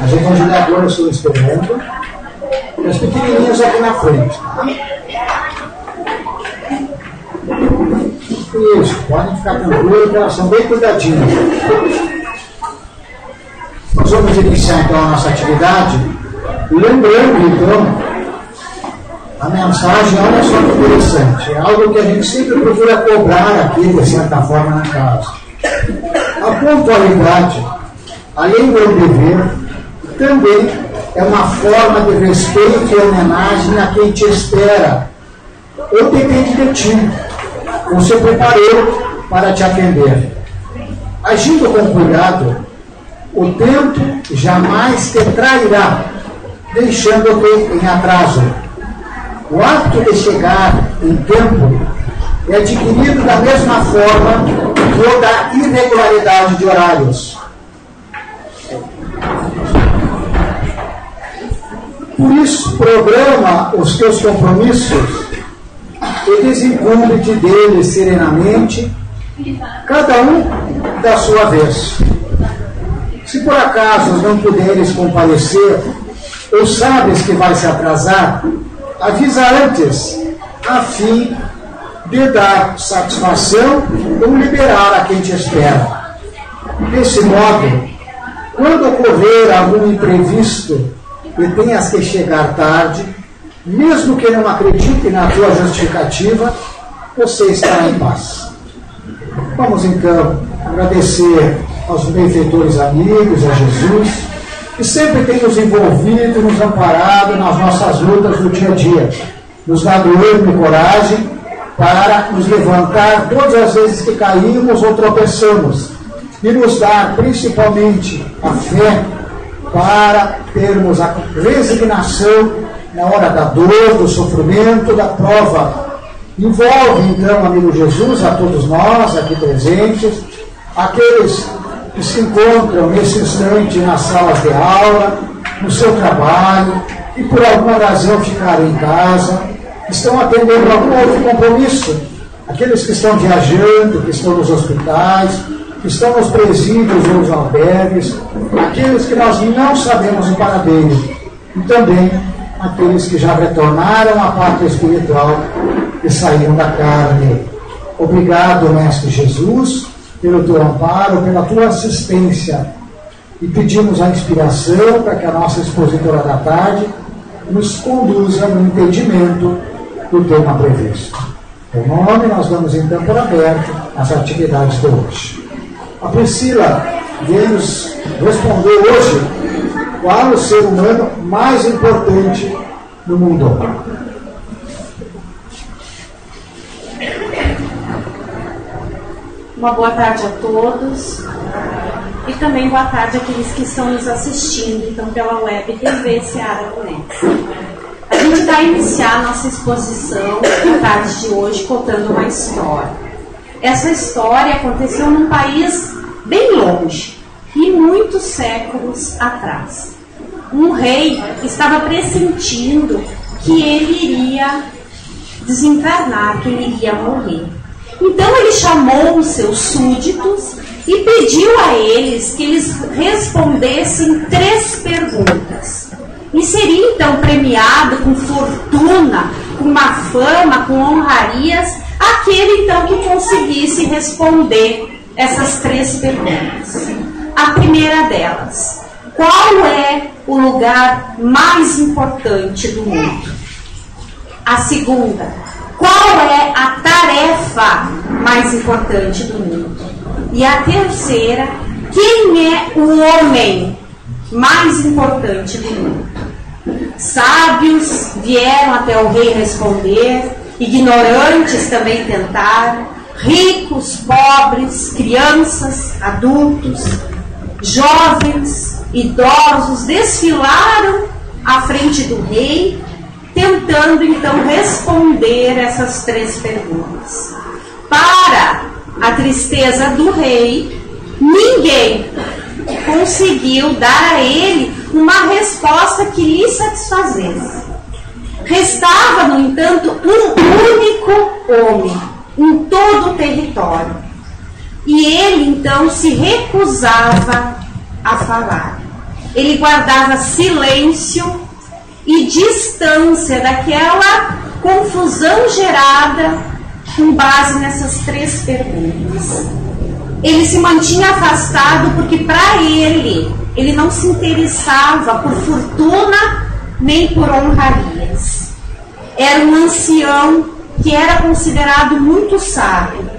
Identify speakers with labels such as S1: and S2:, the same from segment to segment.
S1: A gente vai jogar agora sobre o experimento. E os pequenininhos aqui na frente. Tá? Isso, podem ficar tranquilos, que elas são bem cuidadinhas. Nós vamos iniciar então a nossa atividade. Lembrando então, a mensagem, olha só que interessante, é algo que a gente sempre procura cobrar aqui, de certa forma, na casa. A pontualidade, além do dever, também é uma forma de respeito e homenagem a quem te espera, ou depende de ti, ou se preparou para te atender. Agindo com cuidado, o tempo jamais te trairá, deixando-te em atraso. O hábito de chegar em tempo é adquirido da mesma forma que o da irregularidade de horários. Por isso, programa os teus compromissos e desincumbe-te deles serenamente, cada um da sua vez. Se por acaso não puderes comparecer, ou sabes que vai se atrasar, avisa antes, a fim de dar satisfação ou liberar a quem te espera. Desse modo, quando ocorrer algum imprevisto e tenhas que chegar tarde, mesmo que não acredite na tua justificativa, você estará em paz. Vamos então agradecer aos benfeitores amigos, a Jesus, que sempre tem nos envolvido, nos amparado nas nossas lutas do dia a dia, nos dado ânimo e coragem para nos levantar todas as vezes que caímos ou tropeçamos, e nos dar principalmente a fé para termos a resignação na hora da dor, do sofrimento, da prova. Envolve então, amigo Jesus, a todos nós aqui presentes, aqueles que se encontram nesse instante nas salas de aula, no seu trabalho, e por alguma razão ficaram em casa, estão atendendo algum outro compromisso, aqueles que estão viajando, que estão nos hospitais, que estão nos presídios ou nos albergues, aqueles que nós não sabemos o paradeiro, e também aqueles que já retornaram à pátria espiritual e saíram da carne. Obrigado, Mestre Jesus, pelo teu amparo, pela tua assistência. E pedimos a inspiração para que a nossa expositora da tarde nos conduza no entendimento do tema previsto. Em nome, nós damos então por aberto as atividades de hoje. A Priscila veio nos responder hoje qual o ser humano mais importante no mundo.
S2: Uma boa tarde a todos e também boa tarde àqueles que estão nos assistindo então pela web TV Seara Conexo. A gente vai iniciar a nossa exposição na tarde de hoje contando uma história. Essa história aconteceu num país bem longe e muitos séculos atrás. Um rei estava pressentindo que ele iria desencarnar, que ele iria morrer. Então ele chamou os seus súditos e pediu a eles que eles respondessem 3 perguntas. E seria então premiado com fortuna, com uma fama, com honrarias, aquele então que conseguisse responder essas 3 perguntas. A primeira delas: qual é o lugar mais importante do mundo? A segunda: qual é a tarefa mais importante do mundo? E a terceira: quem é o homem mais importante do mundo? Sábios vieram até o rei responder, ignorantes também tentaram, ricos, pobres, crianças, adultos, jovens, idosos desfilaram à frente do rei, tentando então responder essas 3 perguntas. Para a tristeza do rei, ninguém conseguiu dar a ele uma resposta que lhe satisfazesse. Restava, no entanto, um único homem em todo o território. E ele então se recusava a falar. ele guardava silêncio e distância daquela confusão gerada com base nessas 3 perguntas. Ele se mantinha afastado porque para ele não se interessava por fortuna nem por honrarias. Era um ancião que era considerado muito sábio.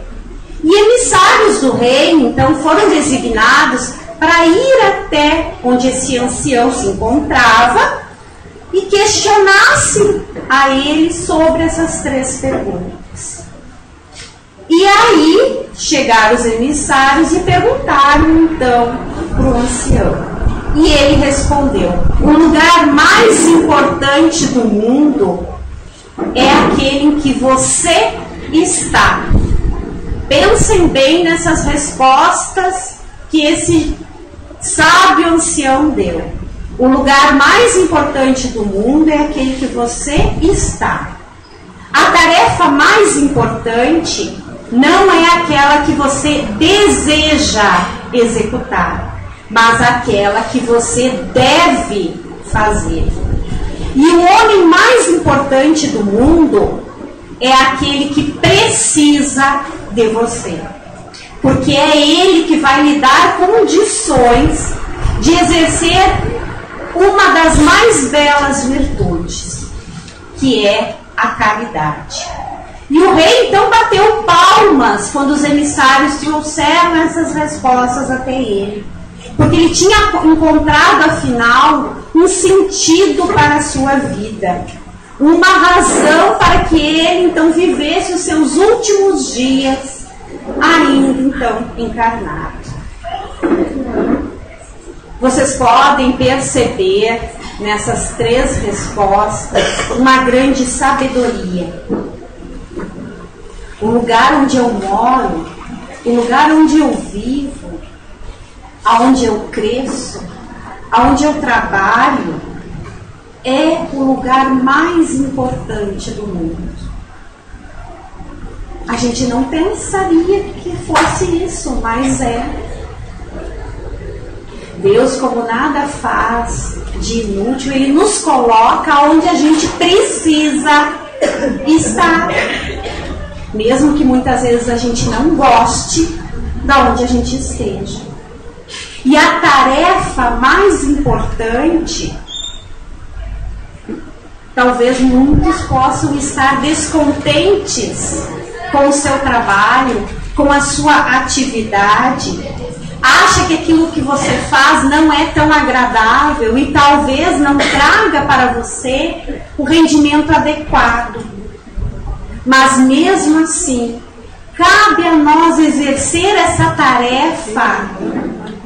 S2: E emissários do rei, então, foram designados para ir até onde esse ancião se encontrava e questionassem a ele sobre essas 3 perguntas. E aí chegaram os emissários e perguntaram então para o ancião. E ele respondeu: o lugar mais importante do mundo é aquele em que você está. Pensem bem nessas respostas que esse sábio ancião deu. O lugar mais importante do mundo é aquele que você está. A tarefa mais importante não é aquela que você deseja executar, mas aquela que você deve fazer. E o homem mais importante do mundo é aquele que precisa de você, porque é ele que vai lhe dar condições de exercer uma das mais belas virtudes, que é a caridade. E o rei então bateu palmas quando os emissários trouxeram essas respostas até ele, porque ele tinha encontrado, afinal, um sentido para a sua vida, uma razão para que ele então vivesse os seus últimos dias ainda então encarnado. Vocês podem perceber nessas 3 respostas uma grande sabedoria. O lugar onde eu moro, o lugar onde eu vivo, aonde eu cresço, aonde eu trabalho, é o lugar mais importante do mundo. A gente não pensaria que fosse isso, mas é. Deus, como nada faz de inútil, Ele nos coloca onde a gente precisa estar. Mesmo que muitas vezes a gente não goste de onde a gente esteja. E a tarefa mais importante, talvez muitos possam estar descontentes com o seu trabalho, com a sua atividade, acha que aquilo que você faz não é tão agradável e talvez não traga para você o rendimento adequado. Mas mesmo assim, cabe a nós exercer essa tarefa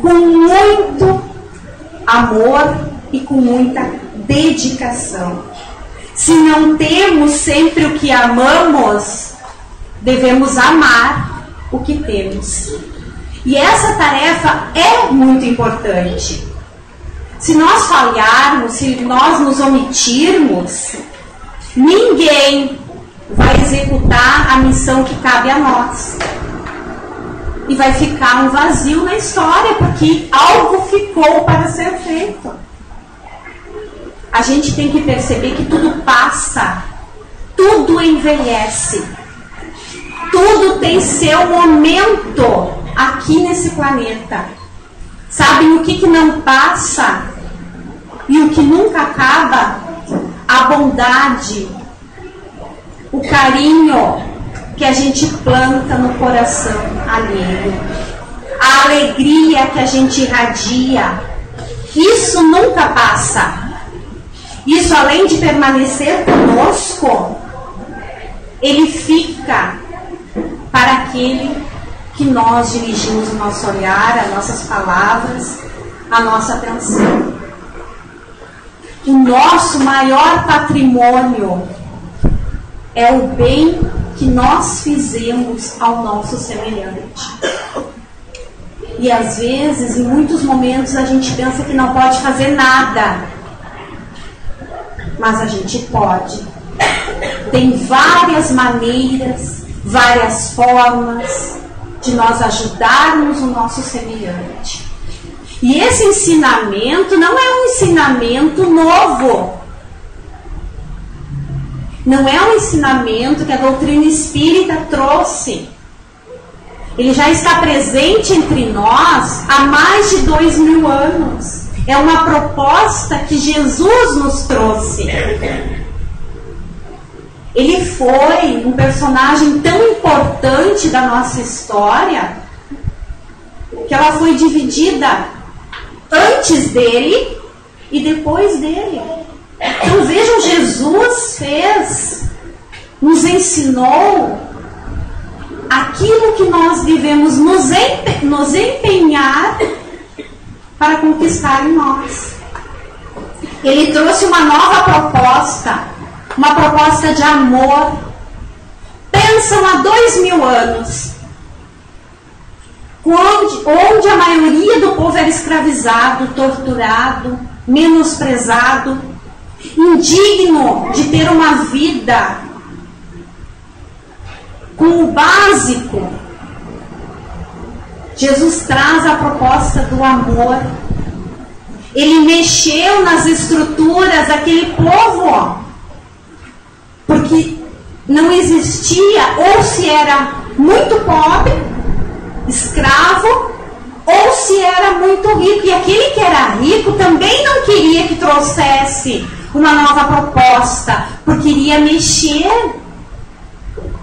S2: com muito amor e com muita dedicação. Se não temos sempre o que amamos, devemos amar o que temos. E essa tarefa é muito importante. Se nós falharmos, se nós nos omitirmos, ninguém vai executar a missão que cabe a nós. E vai ficar um vazio na história, porque algo ficou para ser feito. A gente tem que perceber que tudo passa, tudo envelhece, tudo tem seu momento aqui nesse planeta. Sabem o que não passa e o que nunca acaba? A bondade, o carinho que a gente planta no coração alheio, a alegria que a gente irradia, isso nunca passa. Isso, além de permanecer conosco, ele fica para aquele que nós dirigimos o nosso olhar, as nossas palavras, a nossa atenção. O nosso maior patrimônio é o bem que nós fizemos ao nosso semelhante. E às vezes, em muitos momentos, a gente pensa que não pode fazer nada. Mas a gente pode. Tem várias maneiras, várias formas de nós ajudarmos o nosso semelhante. E esse ensinamento não é um ensinamento novo. Não é um ensinamento que a doutrina espírita trouxe. Ele já está presente entre nós há mais de 2000 anos. É uma proposta que Jesus nos trouxe. Ele foi um personagem tão importante da nossa história que ela foi dividida antes dele e depois dele. Então vejam, Jesus nos ensinou aquilo que nós devemos nos empenhar para conquistar em nós. Ele trouxe uma nova proposta, uma proposta de amor. Pensam há 2000 anos, onde a maioria do povo era escravizado, torturado, menosprezado, indigno de ter uma vida com o básico. Jesus traz a proposta do amor. Ele mexeu nas estruturas daquele povo, porque não existia, ou se era muito pobre, escravo, ou se era muito rico. E aquele que era rico também não queria que trouxesse uma nova proposta, porque iria mexer,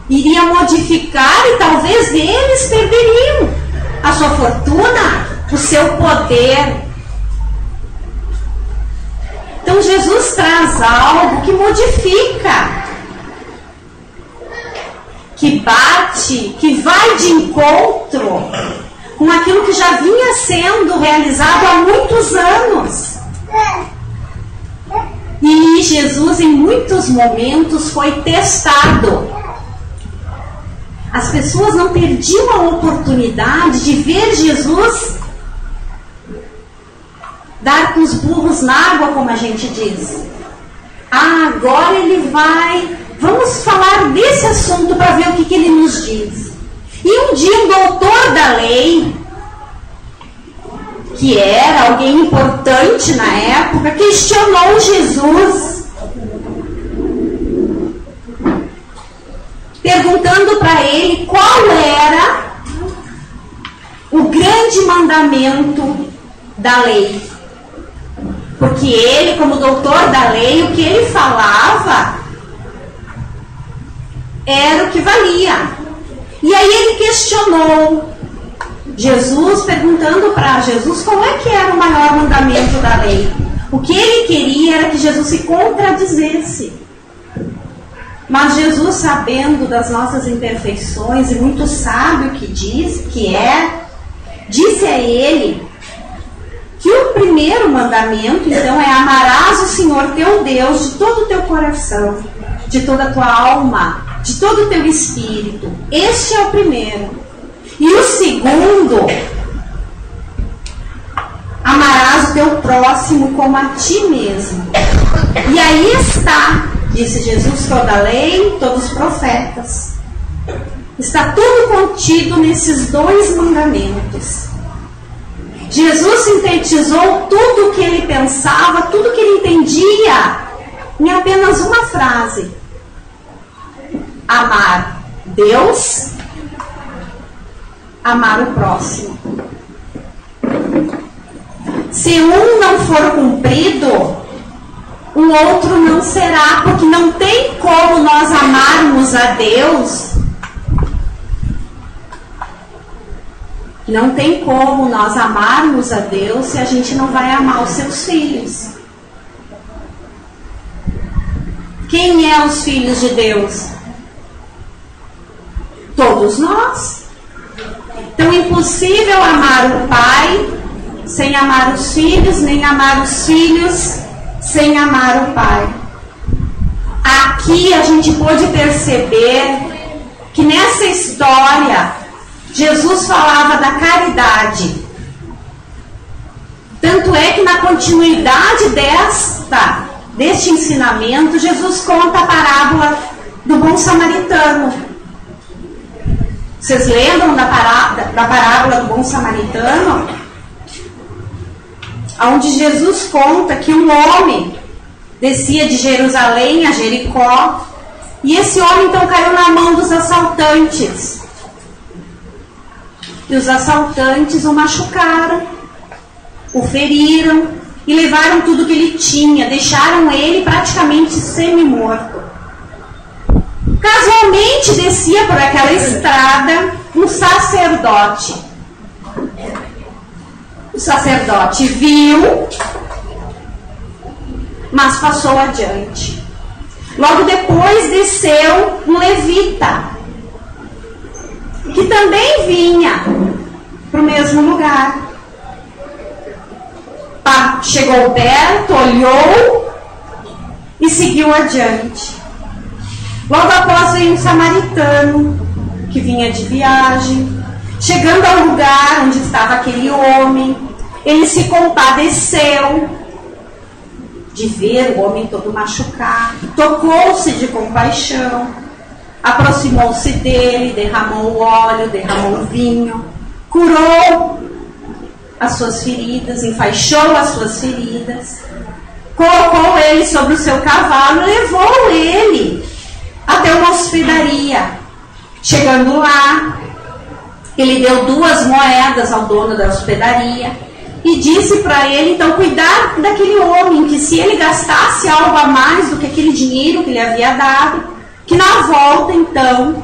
S2: iria modificar, e talvez eles perderiam a sua fortuna, o seu poder. Então Jesus traz algo que modifica, que bate, que vai de encontro com aquilo que já vinha sendo realizado há muitos anos. E Jesus, em muitos momentos, foi testado. As pessoas não perdiam a oportunidade de ver Jesus dar com os burros na água, como a gente diz. Agora ele vai... Vamos falar desse assunto para ver o que ele nos diz. E um dia um doutor da lei, que era alguém importante na época, questionou Jesus, perguntando para ele qual era o grande mandamento da lei. Porque ele, como doutor da lei, o que ele falava era o que valia. E aí ele questionou Jesus, perguntando para Jesus qual é que era o maior mandamento da lei. O que ele queria era que Jesus se contradizesse. Mas Jesus, sabendo das nossas imperfeições e muito sábio que disse a ele que o primeiro mandamento, então, é: amarás o Senhor teu Deus de todo o teu coração, de toda a tua alma, de todo o teu espírito. Este é o primeiro. E o segundo: amarás o teu próximo como a ti mesmo. E aí está, disse Jesus, toda a lei, todos os profetas. Está tudo contido nesses dois mandamentos. Jesus sintetizou tudo o que ele pensava, tudo o que ele entendia, em apenas uma frase: amar Deus, amar o próximo. Se um não for cumprido, o outro não será, porque não tem como nós amarmos a Deus. Não tem como nós amarmos a Deus se a gente não vai amar os seus filhos. Quem é os filhos de Deus? Todos nós. Então é impossível amar o Pai sem amar os filhos, nem amar os filhos sem amar o Pai. Aqui a gente pôde perceber que nessa história Jesus falava da caridade. Tanto é que na continuidade deste ensinamento, Jesus conta a parábola do bom samaritano. Vocês lembram da parábola do bom samaritano? onde Jesus conta que um homem descia de Jerusalém a Jericó, e esse homem então caiu na mão dos assaltantes. E os assaltantes o machucaram, o feriram e levaram tudo que ele tinha, deixaram ele praticamente semi-morto. Casualmente descia por aquela estrada um sacerdote. O sacerdote viu, mas passou adiante. Logo depois desceu um levita, que também vinha para o mesmo lugar. Chegou perto, olhou e seguiu adiante. Logo após veio um samaritano que vinha de viagem. Chegando ao lugar onde estava aquele homem, ele se compadeceu de ver o homem todo machucado, tocou-se de compaixão, aproximou-se dele, derramou o óleo, derramou o vinho, curou as suas feridas, enfaixou as suas feridas, colocou ele sobre o seu cavalo e levou ele até uma hospedaria. Chegando lá, ele deu 2 moedas ao dono da hospedaria e disse para ele então cuidar daquele homem, que se ele gastasse algo a mais do que aquele dinheiro que ele havia dado, que na volta então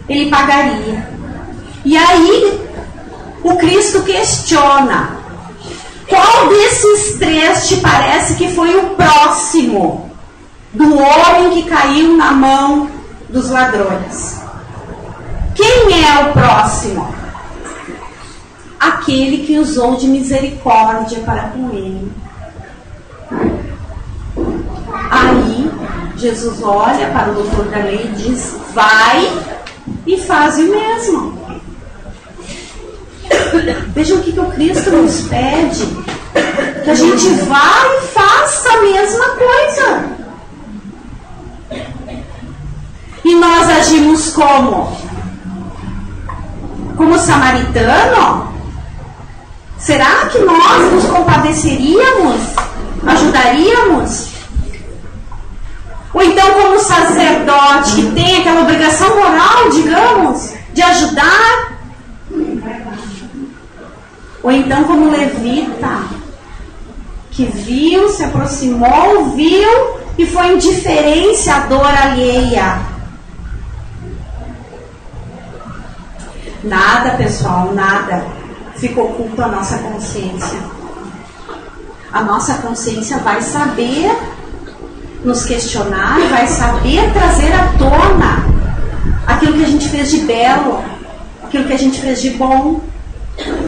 S2: ele pagaria. E aí o Cristo questiona: qual desses 3 te parece que foi o próximo do homem que caiu na mão dos ladrões? Quem é o próximo? Aquele que usou de misericórdia para com ele. Aí Jesus olha para o doutor da lei e diz: vai e faz o mesmo. Vejam o que o Cristo nos pede: que a gente vá e faça a mesma coisa. E nós agimos como? Como samaritano? Será que nós nos compadeceríamos? Ajudaríamos? Ou então como sacerdote, que tem aquela obrigação moral, digamos, de ajudar? Ou então como levita, que viu, se aproximou, viu e foi indiferente à dor alheia? Nada, pessoal, nada fica oculto à nossa consciência. A nossa consciência vai saber nos questionar, vai saber trazer à tona aquilo que a gente fez de belo, aquilo que a gente fez de bom.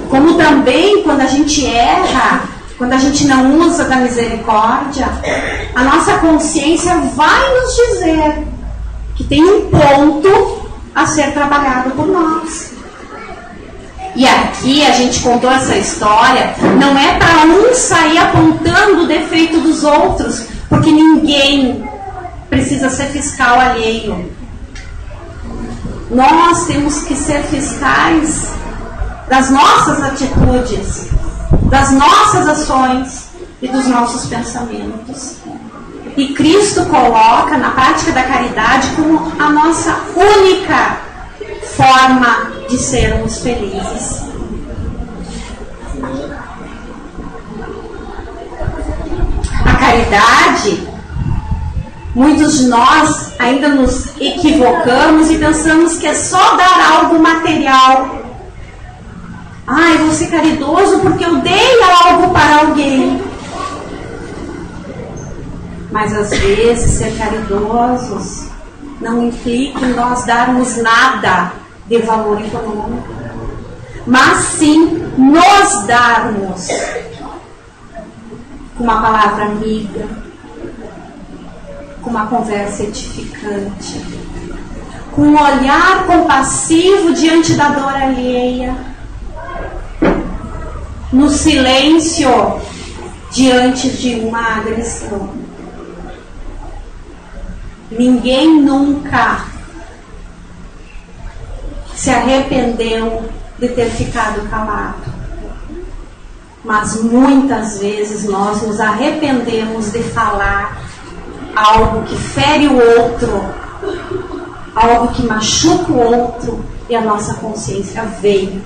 S2: Como também quando a gente erra, quando a gente não usa da misericórdia, a nossa consciência vai nos dizer que tem um ponto a ser trabalhado por nós. E aqui a gente contou essa história, não é para um sair apontando o defeito dos outros, porque ninguém precisa ser fiscal alheio. Nós temos que ser fiscais das nossas atitudes, das nossas ações e dos nossos pensamentos. E Cristo coloca na prática da caridade como a nossa única forma de sermos felizes. A caridade, muitos de nós ainda nos equivocamos e pensamos que é só dar algo material. Eu vou ser caridoso porque eu dei algo para alguém. Mas às vezes ser caridosos não implica em nós darmos nada de valor econômico, mas sim nos darmos com uma palavra amiga, com uma conversa edificante, com um olhar compassivo diante da dor alheia, no silêncio diante de uma agressão. Ninguém nunca se arrependeu de ter ficado calado. mas muitas vezes nós nos arrependemos de falar algo que fere o outro, algo que machuca o outro, e a nossa consciência veio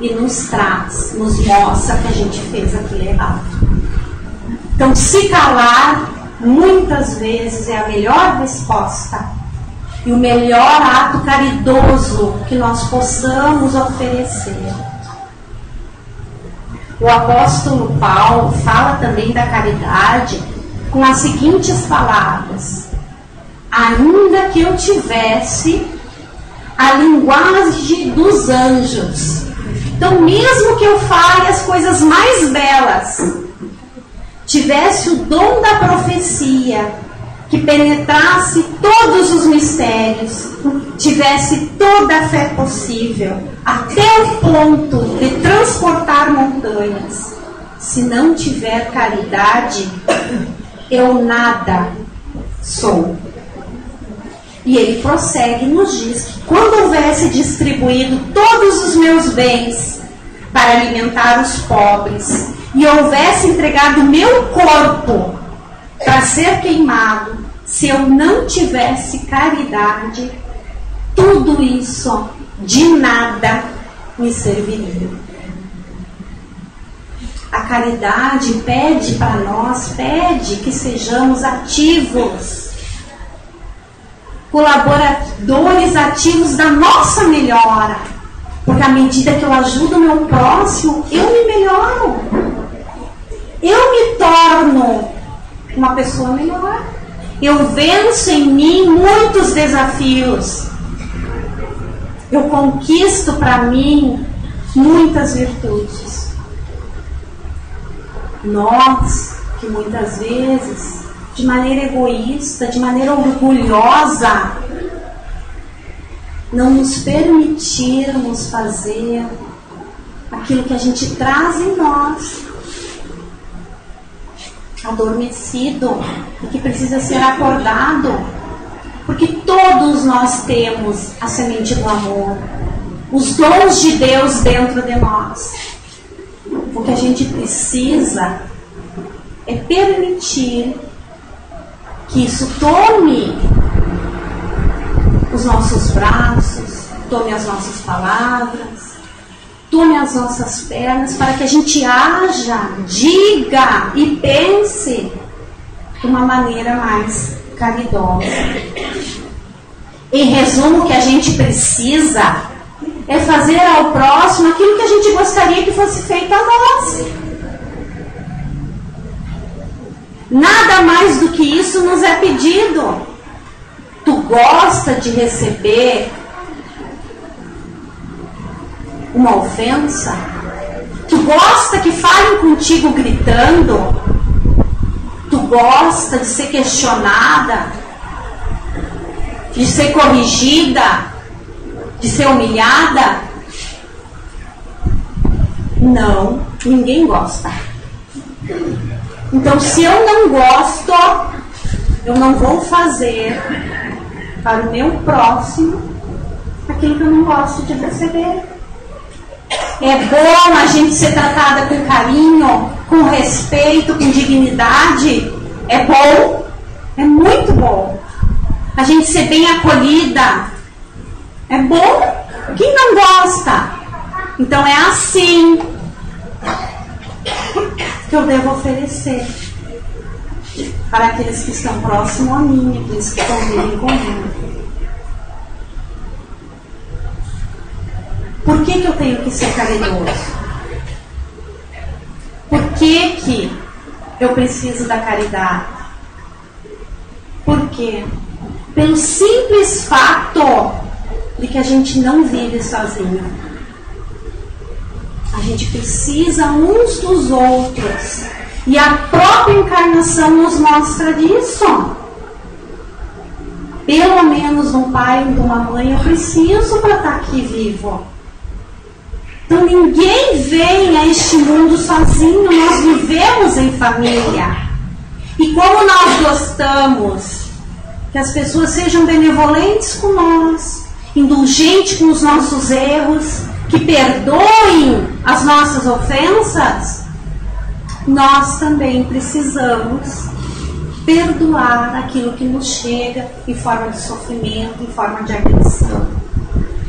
S2: e nos traz, nos mostra que a gente fez aquilo errado. Então, se calar, muitas vezes é a melhor resposta e o melhor ato caridoso que nós possamos oferecer. O apóstolo Paulo fala também da caridade com as seguintes palavras: ainda que eu tivesse a linguagem dos anjos, então mesmo que eu fale as coisas mais belas, tivesse o dom da profecia, que penetrasse todos os mistérios, tivesse toda a fé possível, até o ponto de transportar montanhas, se não tiver caridade, eu nada sou. E ele prossegue e nos diz que quando houvesse distribuído todos os meus bens para alimentar os pobres, e houvesse entregado o meu corpo para ser queimado, se eu não tivesse caridade, tudo isso de nada me serviria. A caridade pede para nós, pede que sejamos ativos, colaboradores ativos da nossa melhora, porque à medida que eu ajudo o meu próximo, eu me melhoro, eu me torno uma pessoa melhor, eu venço em mim muitos desafios, eu conquisto para mim muitas virtudes. Nós, que muitas vezes, de maneira egoísta, de maneira orgulhosa, não nos permitirmos fazer aquilo que a gente traz em nós, adormecido, e que precisa ser acordado, porque todos nós temos a semente do amor, os dons de Deus dentro de nós. O que a gente precisa é permitir que isso tome os nossos braços, tome as nossas palavras, tome as nossas pernas, para que a gente haja, diga e pense de uma maneira mais caridosa. Em resumo, o que a gente precisa é fazer ao próximo aquilo que a gente gostaria que fosse feito a nós. Nada mais do que isso nos é pedido. Tu gosta de receber uma ofensa? Tu gosta que falem contigo gritando? Tu gosta de ser questionada? De ser corrigida? De ser humilhada? Não, ninguém gosta. Então, se eu não gosto, eu não vou fazer para o meu próximo aquilo que eu não gosto de receber. É bom a gente ser tratada com carinho, com respeito, com dignidade. É bom, é muito bom. A gente ser bem acolhida. É bom. Quem não gosta? Então é assim que eu devo oferecer para aqueles que estão próximos a mim, aqueles que convivem comigo. Por que eu tenho que ser caridoso? Por que eu preciso da caridade? Por quê? Pelo simples fato de que a gente não vive sozinho. A gente precisa uns dos outros. E a própria encarnação nos mostra disso. Pelo menos de um pai e de uma mãe eu preciso para estar aqui vivo. Então ninguém vem a este mundo sozinho, nós vivemos em família. E como nós gostamos que as pessoas sejam benevolentes com nós, indulgentes com os nossos erros, que perdoem as nossas ofensas, nós também precisamos perdoar aquilo que nos chega em forma de sofrimento, em forma de agressão.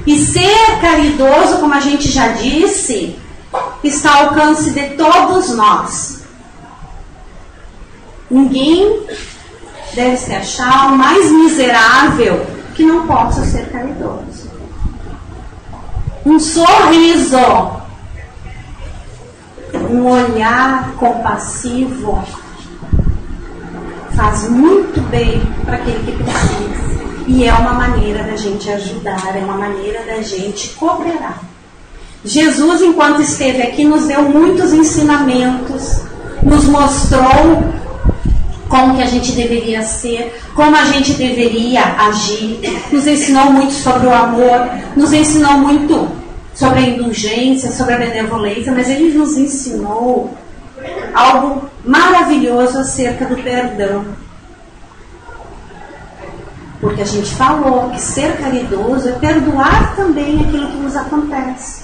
S2: E ser caridoso, como a gente já disse, está ao alcance de todos nós. Ninguém deve se achar o mais miserável que não possa ser caridoso. Um sorriso, um olhar compassivo faz muito bem para aquele que precisa. E é uma maneira da gente ajudar, é uma maneira da gente cooperar. Jesus, enquanto esteve aqui, nos deu muitos ensinamentos, nos mostrou como que a gente deveria ser, como a gente deveria agir, nos ensinou muito sobre o amor, nos ensinou muito sobre a indulgência, sobre a benevolência, mas Ele nos ensinou algo maravilhoso acerca do perdão. Porque a gente falou que ser caridoso é perdoar também aquilo que nos acontece.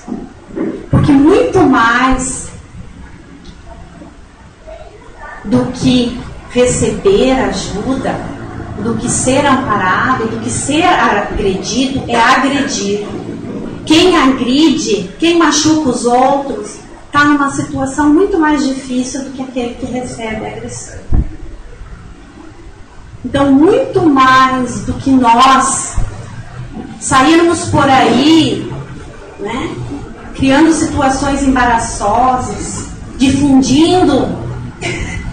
S2: Porque muito mais do que receber ajuda, do que ser amparado, do que ser agredido, é agredir. Quem agride, quem machuca os outros, está numa situação muito mais difícil do que aquele que recebe a agressão. Então, muito mais do que nós sairmos por aí, né, criando situações embaraçosas, difundindo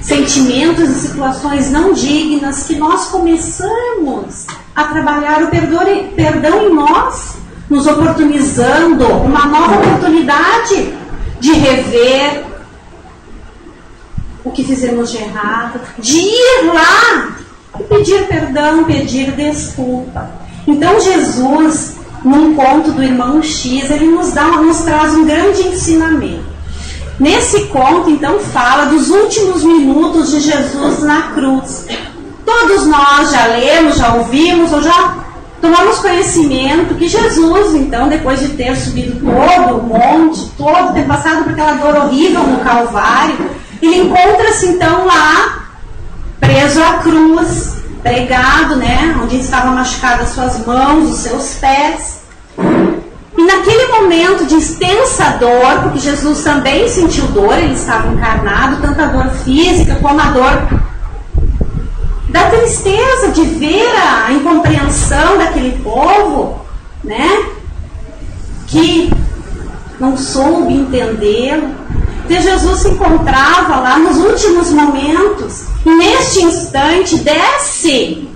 S2: sentimentos e situações não dignas, que nós começamos a trabalhar o perdão em nós, nos oportunizando uma nova oportunidade de rever o que fizemos de errado, de ir lá e pedir perdão, pedir desculpa. Então Jesus, num conto do irmão X, ele nos traz um grande ensinamento. Nesse conto, então, fala dos últimos minutos de Jesus na cruz. Todos nós já lemos, já ouvimos, ou já tomamos conhecimento que Jesus, então, depois de ter subido todo o monte, ter passado por aquela dor horrível no Calvário, ele encontra-se, então, lá, preso à cruz, pregado, né, onde estavam machucadas suas mãos, os seus pés. E naquele momento de extensa dor, porque Jesus também sentiu dor, ele estava encarnado, tanto a dor física como a dor da tristeza de ver a incompreensão daquele povo, né, que não soube entendê-lo. Então Jesus se encontrava lá nos últimos momentos, e neste instante desce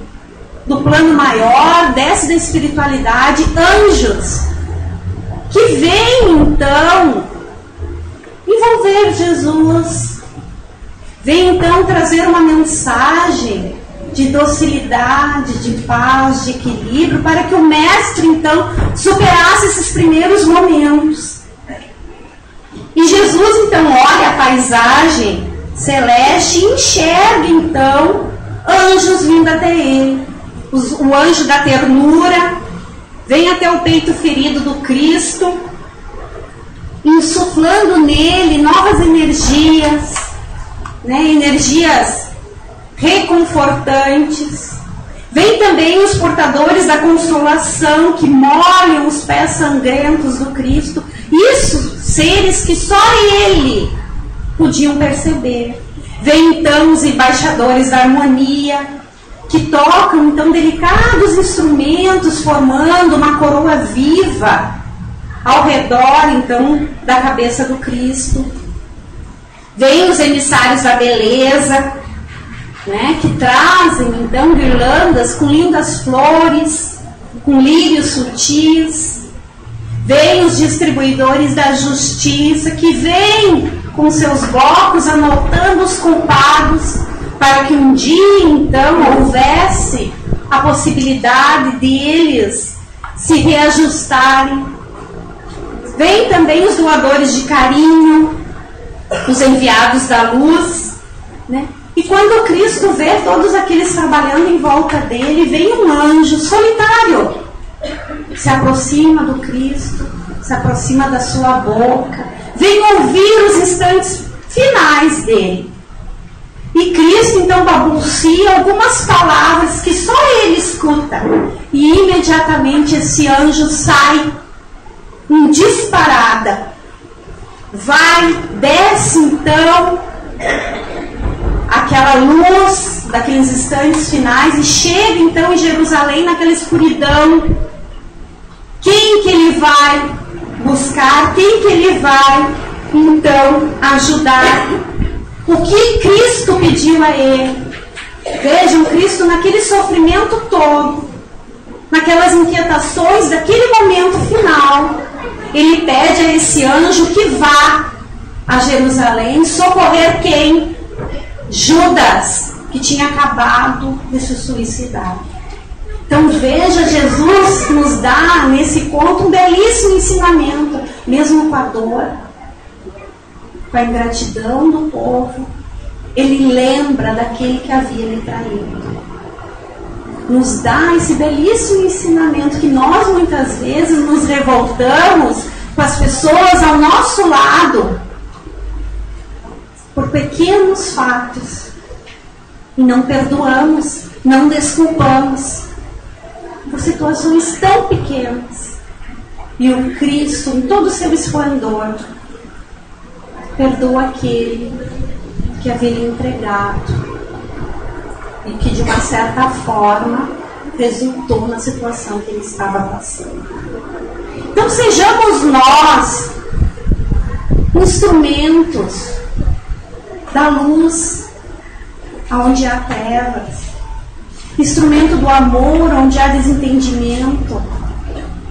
S2: do plano maior, desce da espiritualidade, anjos, que vem então envolver Jesus, vem então trazer uma mensagem de docilidade, de paz, de equilíbrio, para que o mestre então superasse esses primeiros momentos. E Jesus então olha a paisagem celeste e enxerga então anjos vindo até ele. O anjo da ternura vem até o peito ferido do Cristo, insuflando nele novas energias, né, energias reconfortantes. Vem também os portadores da consolação, que molham os pés sangrentos do Cristo. Isso, seres que só ele podiam perceber. Vem então os embaixadores da harmonia, que tocam então delicados instrumentos, formando uma coroa viva ao redor então da cabeça do Cristo. Vêm os emissários da beleza, né, que trazem então guirlandas com lindas flores, com lírios sutis. Vêm os distribuidores da justiça, que vêm com seus blocos anotando os culpados, para que um dia, então, houvesse a possibilidade deles se reajustarem. Vem também os doadores de carinho, os enviados da luz, né? E quando Cristo vê todos aqueles trabalhando em volta dele, vem um anjo solitário, se aproxima do Cristo, se aproxima da sua boca, vem ouvir os instantes finais dele. E Cristo então balbucia algumas palavras que só ele escuta. E imediatamente esse anjo sai em disparada. Vai, desce então aquela luz daqueles instantes finais e chega então em Jerusalém naquela escuridão. Quem que ele vai buscar? Quem que ele vai então ajudar? O que Cristo pediu a ele? Vejam, Cristo naquele sofrimento todo, naquelas inquietações daquele momento final, ele pede a esse anjo que vá a Jerusalém socorrer quem? Judas, que tinha acabado de se suicidar. Então veja, Jesus nos dá nesse conto um belíssimo ensinamento, mesmo com a dor, com a ingratidão do povo, ele lembra daquele que havia lhe traído. Nos dá esse belíssimo ensinamento que nós muitas vezes nos revoltamos com as pessoas ao nosso lado por pequenos fatos e não perdoamos, não desculpamos por situações tão pequenas. E o Cristo, em todo o seu esplendor, perdoa aquele que havia lhe entregado e que de uma certa forma resultou na situação que ele estava passando. Então sejamos nós instrumentos da luz onde há trevas, instrumento do amor onde há desentendimento,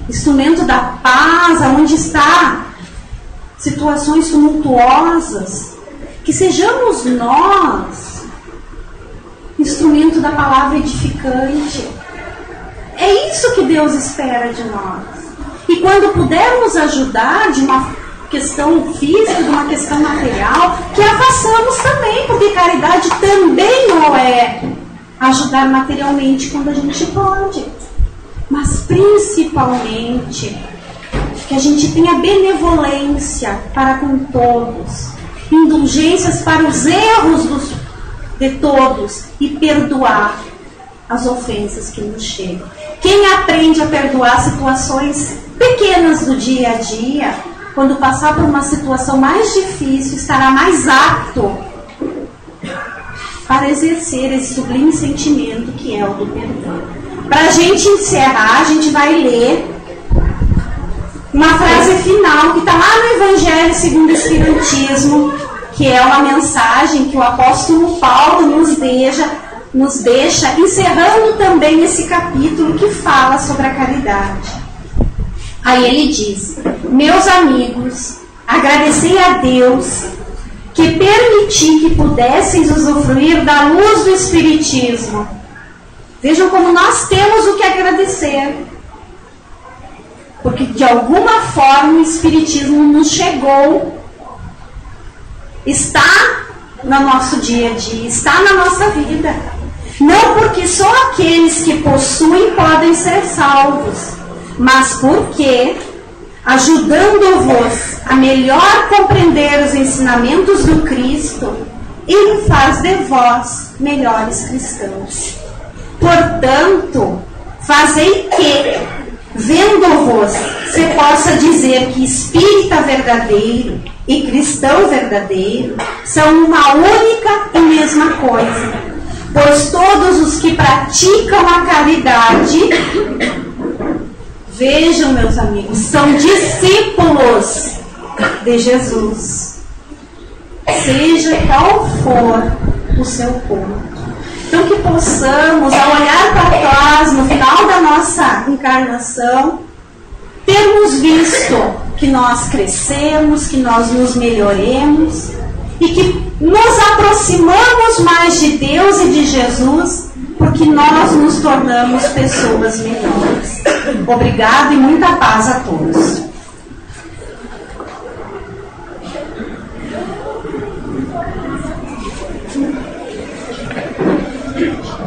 S2: instrumento da paz onde está situações tumultuosas. Que sejamos nós instrumento da palavra edificante. É isso que Deus espera de nós. E quando pudermos ajudar de uma questão física, de uma questão material, que a façamos também, porque caridade também não é ajudar materialmente quando a gente pode, mas principalmente que a gente tenha benevolência para com todos, indulgências para os erros de todos e perdoar as ofensas que nos chegam. Quem aprende a perdoar situações pequenas do dia a dia, quando passar por uma situação mais difícil, estará mais apto para exercer esse sublime sentimento que é o do perdão. Para a gente encerrar, a gente vai ler uma frase final que está lá no Evangelho segundo o Espiritismo, que é uma mensagem que o apóstolo Paulo nos deixa, encerrando também esse capítulo que fala sobre a caridade. Aí ele diz: meus amigos, agradecei a Deus que permiti que pudesseis usufruir da luz do Espiritismo. Vejam como nós temos o que agradecer, porque de alguma forma o Espiritismo nos chegou, está no nosso dia a dia, está na nossa vida. Não porque só aqueles que possuem podem ser salvos, mas porque, ajudando-vos a melhor compreender os ensinamentos do Cristo, Ele faz de vós melhores cristãos. Portanto, fazei que, vendo-vos, se possa dizer que espírita verdadeiro e cristão verdadeiro são uma única e mesma coisa, pois todos os que praticam a caridade, vejam, meus amigos, são discípulos de Jesus, seja qual for o seu ponto. Então que possamos, ao olhar para trás no final da nossa encarnação, termos visto que nós crescemos, que nós nos melhoremos e que nos aproximamos mais de Deus e de Jesus, porque nós nos tornamos pessoas melhores. Obrigado e muita paz a todos.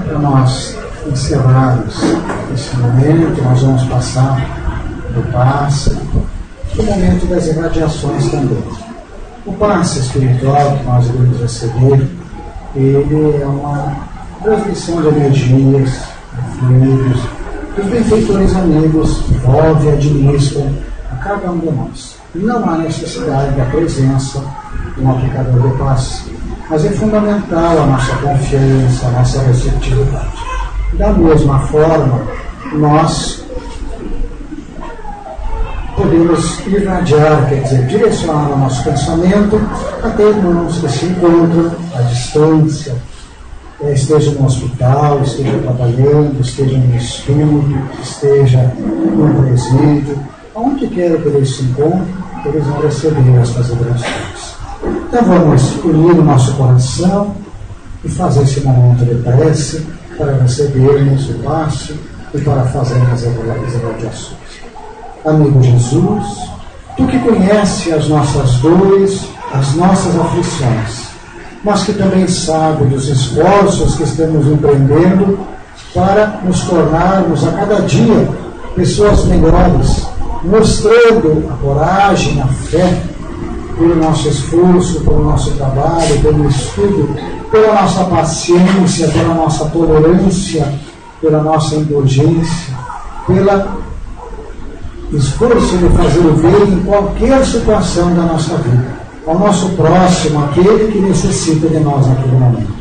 S1: Para nós encerrarmos esse momento, nós vamos passar do passe, o momento das irradiações também. O passe espiritual que nós iremos receber, ele é uma transmissão de energias, de fluidos, que os benfeitores amigos envolvem e administram a cada um de nós. E não há necessidade da presença de um aplicador de passe, mas é fundamental a nossa confiança, a nossa receptividade. Da mesma forma, nós podemos irradiar, quer dizer, direcionar o nosso pensamento até irmãos que se encontram à distância, esteja no hospital, esteja trabalhando, esteja no estudo, esteja no presídio, aonde quer que eles se encontrem, eles vão receber estas vibrações. Então vamos unir o nosso coração e fazer esse momento de prece para recebermos o passe e para fazermos as irradiações. Amigo Jesus, Tu que conhece as nossas dores, as nossas aflições, mas que também sabe dos esforços que estamos empreendendo para nos tornarmos a cada dia pessoas melhores, mostrando a coragem, a fé, pelo nosso esforço, pelo nosso trabalho, pelo estudo, pela nossa paciência, pela nossa tolerância, pela nossa indulgência, pela esforço de fazer o bem em qualquer situação da nossa vida, ao nosso próximo, aquele que necessita de nós naquele momento.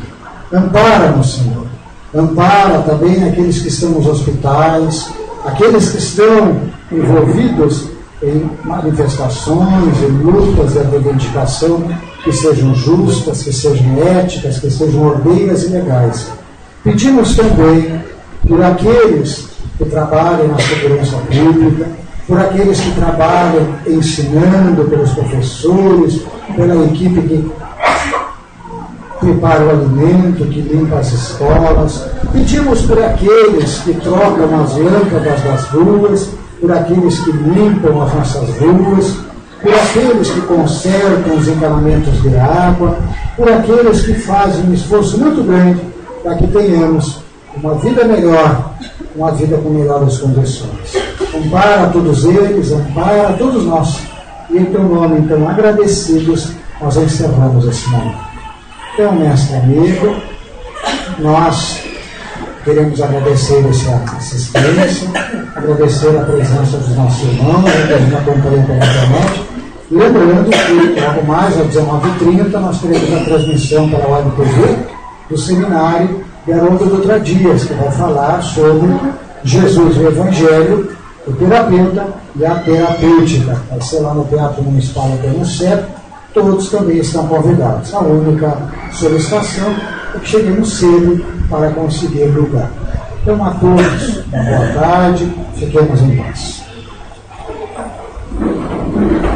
S1: Ampara-nos, Senhor. Ampara também aqueles que estão nos hospitais, aqueles que estão envolvidos em manifestações, em lutas de reivindicação que sejam justas, que sejam éticas, que sejam ordeiras e legais. Pedimos também por aqueles que trabalham na segurança pública, por aqueles que trabalham ensinando, pelos professores, pela equipe que prepara o alimento, que limpa as escolas. Pedimos por aqueles que trocam as lâmpadas das ruas, por aqueles que limpam as nossas ruas, por aqueles que consertam os encanamentos de água, por aqueles que fazem um esforço muito grande para que tenhamos uma vida melhor, uma vida com melhores condições. Ampara todos eles, ampara todos nós. E em Teu nome, então, agradecidos, nós encerramos esse momento. Então, mestre amigo, nós queremos agradecer essa assistência, agradecer a presença dos nossos irmãos, que a gente acompanha pela internet. E lembrando que, logo mais, às 19h30, nós teremos a transmissão para a Web TV do seminário de Haroldo Dutra Dias, que vai falar sobre Jesus e o Evangelho, o terapeuta e a terapêutica. Vai ser lá no Teatro Municipal do Unicef. Todos também estão convidados. A única solicitação é que cheguemos cedo para conseguir lugar. Então, a todos, uma boa tarde, fiquemos em paz.